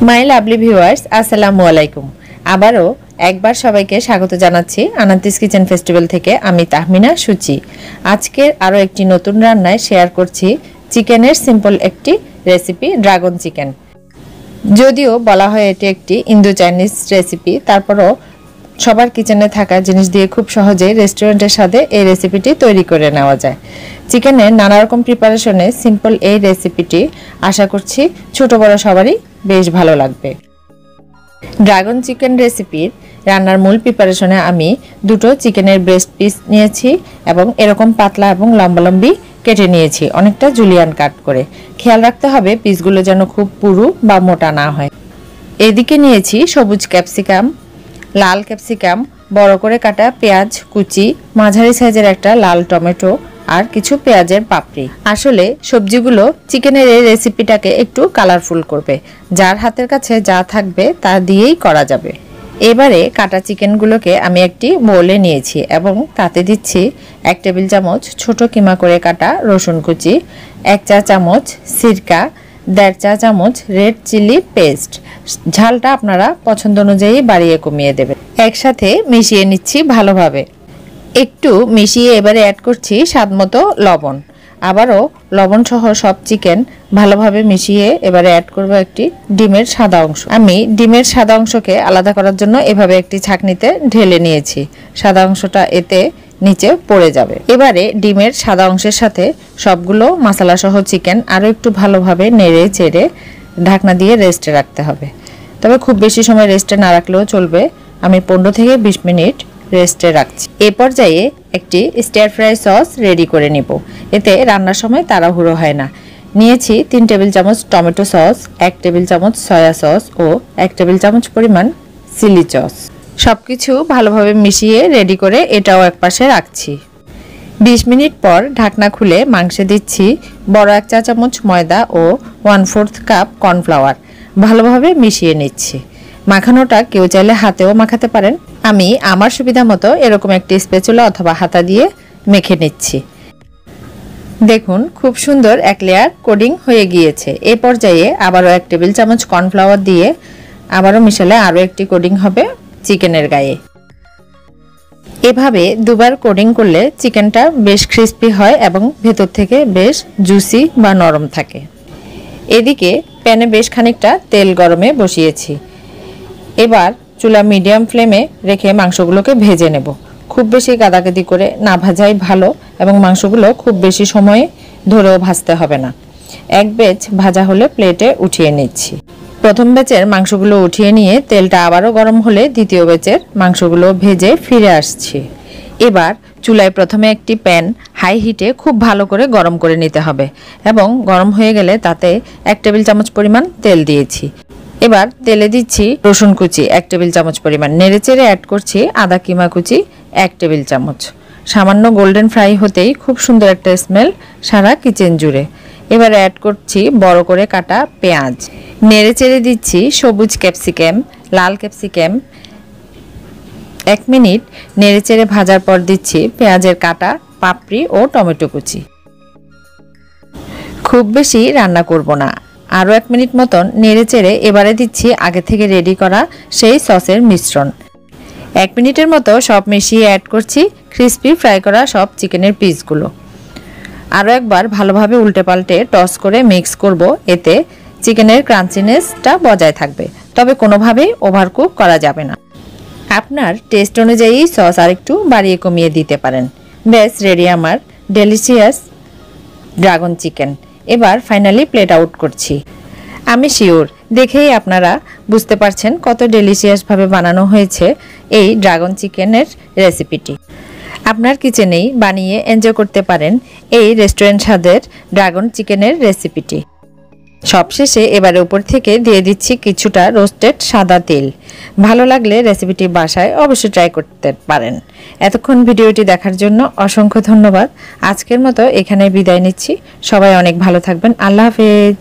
My lovely viewers, আসসালামু আলাইকুম। আবারও একবার সবাইকে স্বাগত জানাচ্ছি আনান্তিস কিচেন ফেস্টিভ্যাল থেকে। আমি তাহমিনা সুচি। আজকের আরও একটি নতুন রান্নায় শেয়ার করছি চিকেনের সিম্পল একটি রেসিপি, ড্রাগন চিকেন। যদিও বলা হয় এটি একটি ইন্দো চাইনিজ রেসিপি, তারপরও সবার কিচেনে থাকা জিনিস দিয়ে খুব সহজেই রেস্টুরেন্টের স্বাদে এই রেসিপিটি তৈরি করে নেওয়া যায়। চিকেনের নানা রকম প্রিপারেশনে সিম্পল এই রেসিপিটি আশা করছি ছোট বড় সবারই বেশ ভালো লাগবে। ড্রাগন চিকেন রেসিপির রান্নার মূল প্রিপারেশনে আমি দুটো চিকেনের ব্রেস্ট পিস নিয়েছি এবং এরকম পাতলা এবং লম্বালম্বি কেটে নিয়েছি, অনেকটা জুলিয়ান কাট করে। খেয়াল রাখতে হবে পিসগুলো যেন খুব পুরু বা মোটা না হয়। এদিকে নিয়েছি সবুজ ক্যাপসিকাম, লাল ক্যাপসিকাম, বড় করে কাটা পেঁয়াজ কুচি, মাঝারি সাইজের একটা লাল টমেটো আর কিছু পেঁয়াজের পাপড়ি। আসলে সবজিগুলো চিকেনের এই রেসিপিটাকে একটু কালারফুল করবে। যার হাতের কাছে যা থাকবে তা দিয়েই করা যাবে। এবারে কাটা চিকেনগুলোকে আমি একটি বোলে নিয়েছি এবং তাতে দিচ্ছি 1 টেবিল চামচ ছোট কিমা করে কাটা রসুন কুচি, 1 চা চামচ সিরকা, 1.5 চা চামচ রেড চিলি পেস্ট। ঝালটা আপনারা পছন্দ অনুযায়ী বাড়িয়ে কমিয়ে দেবেন। একসাথে মিশিয়ে নিচ্ছি ভালোভাবে। একটু মিশিয়ে এবারে অ্যাড করছি স্বাদমতো লবণ। আবারও লবণ সহ সব চিকেন ভালোভাবে মিশিয়ে এবারে অ্যাড করব একটি ডিমের সাদা অংশ। আমি ডিমের সাদা অংশকে আলাদা করার জন্য এভাবে একটি ছাঁকনিতে ঢেলে নিয়েছি। সাদা অংশটা এতে নিচে পড়ে যাবে। এবারে ডিমের সাদা অংশের সাথে সবগুলো মশলা সহ চিকেন আরও একটু ভালোভাবে নেড়ে চেড়ে ঢাকনা দিয়ে রেস্টে রাখতে হবে। তবে খুব বেশি সময় রেস্টে না রাখলেও চলবে। আমি 15 থেকে 20 মিনিট রেস্টে রাখছি। এ পর্যায়ে একটি স্টার ফ্রাই সস রেডি করে নিব। এতে রান্নার সময় তাড়াহুড়ো হয় না। নিয়েছি 3 টেবিল চামচ টমেটো সস, 1 টেবিল চামচ সয়া সস ও 1 টেবিল চামচ পরিমাণ চিলি সস। সবকিছু ভালোভাবে মিশিয়ে রেডি করে এটাও একপাশে রাখছি। 20 মিনিট পর ঢাকনা খুলে মাংসে দিচ্ছি বড় 1 চা চামচ ময়দা ও 1/4 কাপ কর্নফ্লাওয়ার। ভালোভাবে মিশিয়ে নিচ্ছি। মাখানোটা কেউ চাইলে হাতেও মাখাতে পারেন। আমি আমার সুবিধা মতো এরকম একটি স্প্যাচুলা অথবা হাতা দিয়ে মেখে নিচ্ছি। দেখুন খুব সুন্দর এক লেয়ার কোডিং হয়ে গিয়েছে। এই পর্যায়ে আবারও 1 টেবিল চামচ কর্নফ্লাওয়ার দিয়ে আবারও মিশালে আরও একটি কোডিং হবে চিকেনের গায়ে। এভাবে দুবার কোডিং করলে চিকেনটা বেশ ক্রিস্পি হয় এবং ভেতর থেকে বেশ জুসি বা নরম থাকে। এদিকে প্যানে বেশ খানিকটা তেল গরমে বসিয়েছি। এবার চুলা মিডিয়াম ফ্লেমে রেখে মাংসগুলোকে ভেজে নেব। খুব বেশি গাদাগাদি করে না ভাজাই ভালো এবং মাংসগুলো খুব বেশি সময় ধরেও ভাজতে হবে না। এক ব্যাচ ভাজা হলে প্লেটে উঠিয়ে নিচ্ছি। প্রথম ব্যাচের মাংসগুলো উঠিয়ে নিয়ে তেলটা আবারও গরম হলে দ্বিতীয় ব্যাচের মাংসগুলো ভেজে ফিরে আসছি। এবার চুলায় প্রথমে একটি প্যান হাই হিটে খুব ভালো করে গরম করে নিতে হবে এবং গরম হয়ে গেলে তাতে 1 টেবিল চামচ পরিমাণ তেল দিয়েছি। এবার তেলে দিচ্ছি রসুন কুচি 1 টেবিল চামচ পরিমাণ, নেড়েচেড়ে অ্যাড করছি আদা কিমা কুচি 1 টেবিল চামচ। সামান্য গোল্ডেন ফ্রাই হতেই খুব সুন্দর একটা স্মেল সারা কিচেন জুড়ে। এবার অ্যাড করছি বড় করে কাটা পেঁয়াজ, নেড়েচেড়ে দিচ্ছি সবুজ ক্যাপসিকাম, লাল ক্যাপসিকাম। 1 মিনিট নেড়েচেড়ে ভাজার পর দিচ্ছি পেঁয়াজের কাটা পাপড়ি ও টমেটো কুচি। খুব বেশি রান্না করব না, আরও 1 মিনিট মতন নেড়েচেড়ে এবারে দিচ্ছি আগে থেকে রেডি করা সেই সসের মিশ্রণ। 1 মিনিটের মতো সব মিশিয়ে অ্যাড করছি ক্রিস্পি ফ্রাই করা সব চিকেনের পিসগুলো। আরও একবার ভালোভাবে উল্টে পাল্টে টস করে মিক্স করব। এতে চিকেনের ক্রাঞ্চিনেসটা বজায় থাকবে, তবে কোনোভাবেই ওভারকুক করা যাবে না। আপনার টেস্ট অনুযায়ী সস আরেকটু বাড়িয়ে কমিয়ে দিতে পারেন। ব্যাস রেডি আমার ডেলিশিয়াস ড্রাগন চিকেন। এবার ফাইনালি প্লেট আউট করছি। আমি শিওর দেখেই আপনারা বুঝতে পারছেন কত ডেলিশিয়াসভাবে বানানো হয়েছে এই ড্রাগন চিকেনের রেসিপিটি। আপনার কিচেনেই বানিয়ে এনজয় করতে পারেন এই রেস্টুরেন্ট স্বাদের ড্রাগন চিকেনের রেসিপিটি। সবশেষে এবারে উপর থেকে দিয়ে দিচ্ছি কিছুটা রোস্টেড সাদা তেল। ভালো লাগলে রেসিপিটি বাসায় অবশ্যই ট্রাই করতে পারেন। এতক্ষণ ভিডিওটি দেখার জন্য অসংখ্য ধন্যবাদ। আজকের মতো এখানে বিদায় নিচ্ছি। সবাই অনেক ভালো থাকবেন। আল্লাহ হাফেজ।